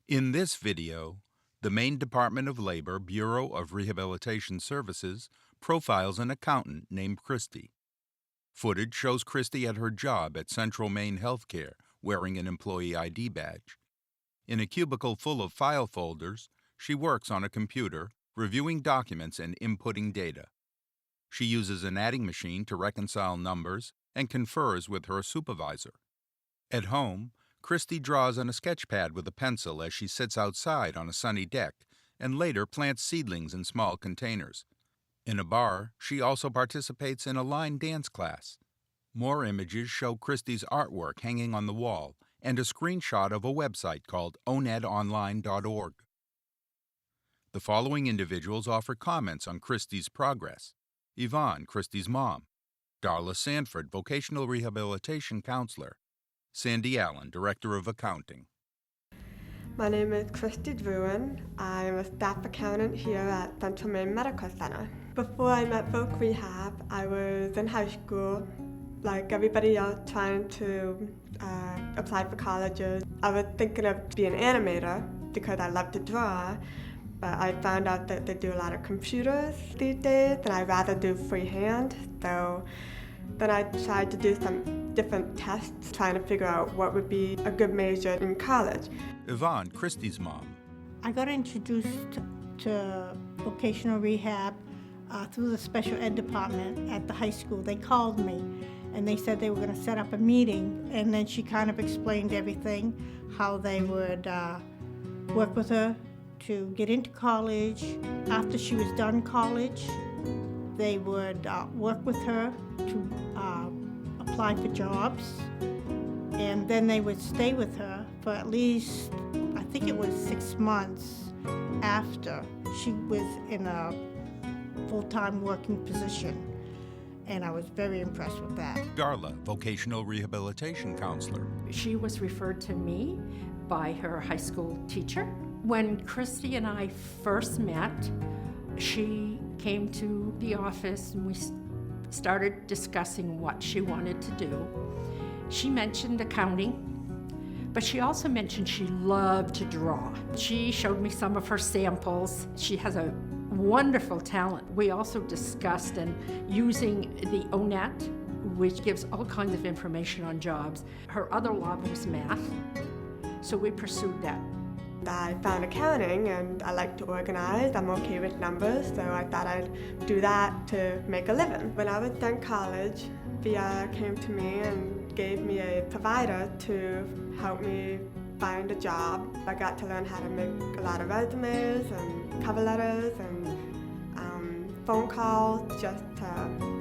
In this video, the Maine Department of Labor, Bureau of Rehabilitation Services profiles an accountant named Kristy. Footage shows Kristy at her job at Central Maine Healthcare wearing an employee ID badge. In a cubicle full of file folders, she works on a computer, reviewing documents and inputting data. She uses an adding machine to reconcile numbers and confers with her supervisor. At home, Kristy draws on a sketch pad with a pencil as she sits outside on a sunny deck and later plants seedlings in small containers. In a bar, she also participates in a line dance class. More images show Kristy's artwork hanging on the wall and a screenshot of a website called onedonline.org. The following individuals offer comments on Kristy's progress: Yvonne, Kristy's mom; Darla Sanford, Vocational Rehabilitation Counselor; Sandy Allen, Director of Accounting. My name is Kristy. I'm a staff accountant here at Central Maine Medical Center. Before I met Voc Rehab, I was in high school, like everybody else, trying to apply for colleges. I was thinking of being an animator because I love to draw, but I found out that they do a lot of computers these days, and I'd rather do freehand. So then I tried to do some different tests, trying to figure out what would be a good major in college. Yvonne, Kristy's mom. I got introduced to vocational rehab through the special ed department at the high school. They called me and they said they were going to set up a meeting, and then she kind of explained everything, how they would work with her to get into college. After she was done college, they would work with her to apply for jobs, and then they would stay with her for at least, I think it was 6 months after she was in a full-time working position, and I was very impressed with that. Darla, Vocational Rehabilitation Counselor. She was referred to me by her high school teacher. When Kristy and I first met, she came to the office and we started discussing what she wanted to do. She mentioned accounting, but she also mentioned she loved to draw. She showed me some of her samples. She has a wonderful talent. We also discussed using the ONET, which gives all kinds of information on jobs. Her other love was math, so we pursued that. I found accounting and I like to organize. I'm okay with numbers, so I thought I'd do that to make a living. When I was done college, VIA came to me and gave me a provider to help me find a job. I got to learn how to make a lot of resumes and cover letters and phone calls just to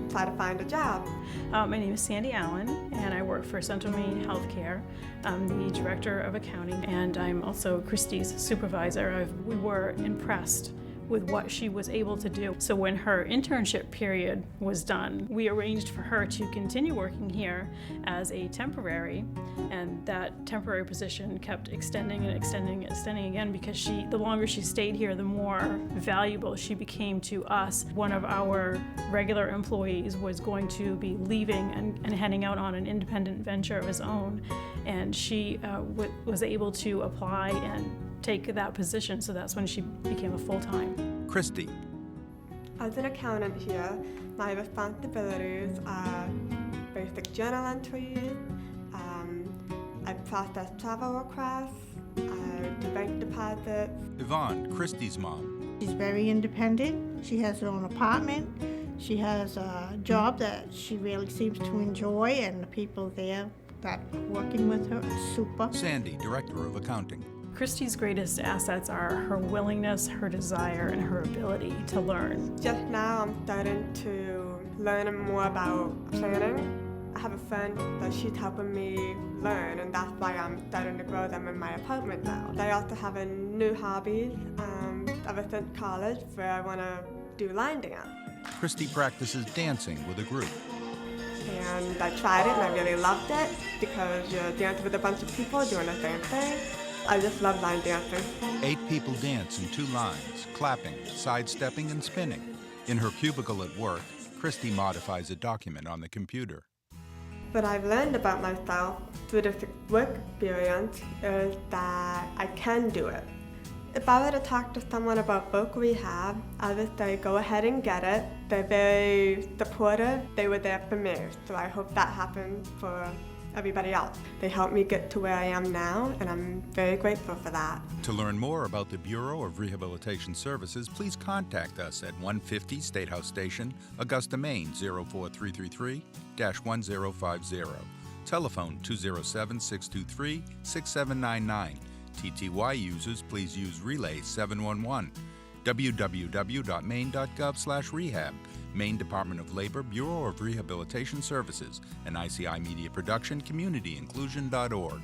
try to find a job. My name is Sandy Allen, and I work for Central Maine Healthcare. I'm the Director of Accounting, and I'm also Kristy's supervisor. We were impressed with what she was able to do. So when her internship period was done, we arranged for her to continue working here as a temporary, and that temporary position kept extending and extending and extending again, because the longer she stayed here, the more valuable she became to us. One of our regular employees was going to be leaving and heading out on an independent venture of his own, and she was able to apply and take that position, so that's when she became a full-time. Kristy. As an accountant here, my responsibilities are basic journal entries, I process travel requests, I do bank deposits. Yvonne, Kristy's mom. She's very independent. She has her own apartment. She has a job that she really seems to enjoy, and the people there that are working with her are super. Sandy, Director of Accounting. Kristy's greatest assets are her willingness, her desire, and her ability to learn. Just now I'm starting to learn more about planning. I have a friend that she's helping me learn, and that's why I'm starting to grow them in my apartment now. I also have a new hobby ever since college, where I want to do line dance. Kristy practices dancing with a group. And I tried it and I really loved it, because you're dancing with a bunch of people doing the same thing. I just love line dancing. 8 people dance in 2 lines, clapping, sidestepping, and spinning. In her cubicle at work, Kristy modifies a document on the computer. What I've learned about myself through this work experience is that I can do it. If I were to talk to someone about voc rehab, I would say go ahead and get it. They're very supportive. They were there for me, so I hope that happens for everybody else. They helped me get to where I am now, and I'm very grateful for that. To learn more about the Bureau of Rehabilitation Services, please contact us at 150 State House Station, Augusta, Maine 04333-1050. Telephone 207-623-6799. TTY users, please use Relay 711. www.maine.gov/rehab. Maine Department of Labor, Bureau of Rehabilitation Services, an ICI Media Production, communityinclusion.org.